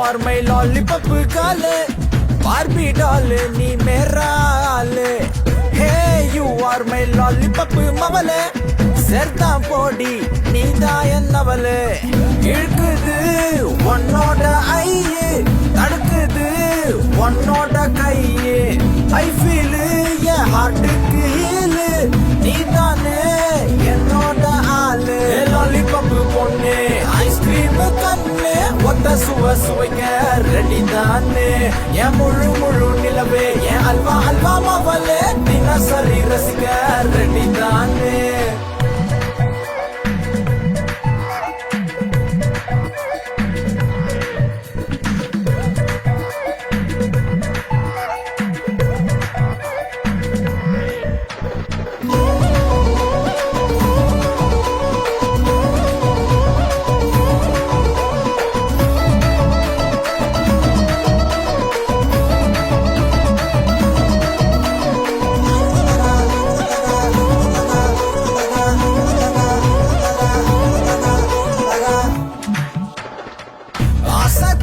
are my lollipop girl, Barbie doll, நீ மேரா ஆளு. Hey, you are my lollipop மவளே, சேர்த்தான் போடி நீதான் என்னவளே. இழுக்குது உன்னோட ஐயே, தடுக்குது உன்னோட கையே. I feel என் ஹார்ட்டுக்கு ஹீலு, நீதானே என்னோட ஆளு. லாலிபப் பொண்ணு ஐஸ்கிரீம் கண்ணு, ஒத்த சுவைக்க ரெடி தானே. என் முழு நிலவே, என் அல்வா மவளே, தினசரி ரசிக்க ரெடி தானே.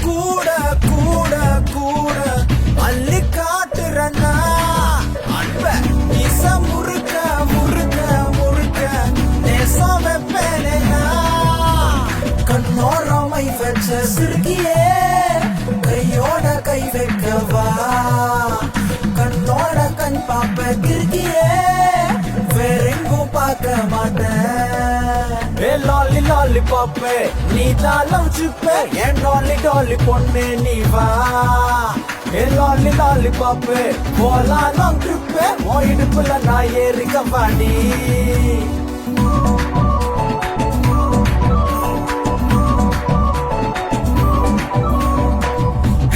கூட கூட கூட அள்ளி காட்டுறனா அன்ப இச முறுக்க முறுக்க முறுக்க நேசம் வைப்பேனா. கண்ணோரமை வச்ச சிறுகியே, கையோட கை வைக்கவா, கண்ணோட கண் பாப்ப கிறுகியே, வேறெங்கும் பார்க்க மாட்டேன். லாலி லாலி பாப்பே, நீ தாளம் சுப்பே, என் டாலி பொண்ணு நீ வா. லாலி லாலி பாப்பே, போலாம் லாங் ட்ரிப்பே, உன் இடுப்புல நான் ஏறிக்க பாடி.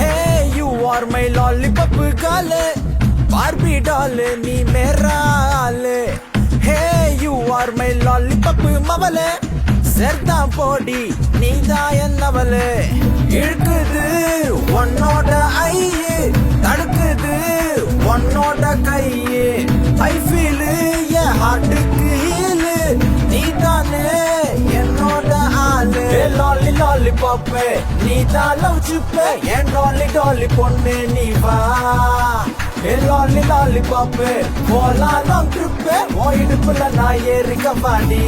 Hey, you are my lollipop girl, Barbie doll, நீ மேரா ஆளு. Hey, you are my lollipop மவளே, சேர்த்தான் போடி நீதான் என்னவளே. இழுக்குது உன்னோட ஐயே, தடுக்குது உன்னோட கையே. I feel என் ஹார்ட்டுக்கு ஹீலு, நீதானே என்னோட ஆளு. லாலி லாலி பாப்பே, நீ தாளம் சுப்பே, என் டாலி பொண்ணு நீ வா. லாலி லாலி பாப்பே, போலாம் லாங் ட்ரிப்பே, உன் இடுப்புல நான் ஏறிக்க பாடி.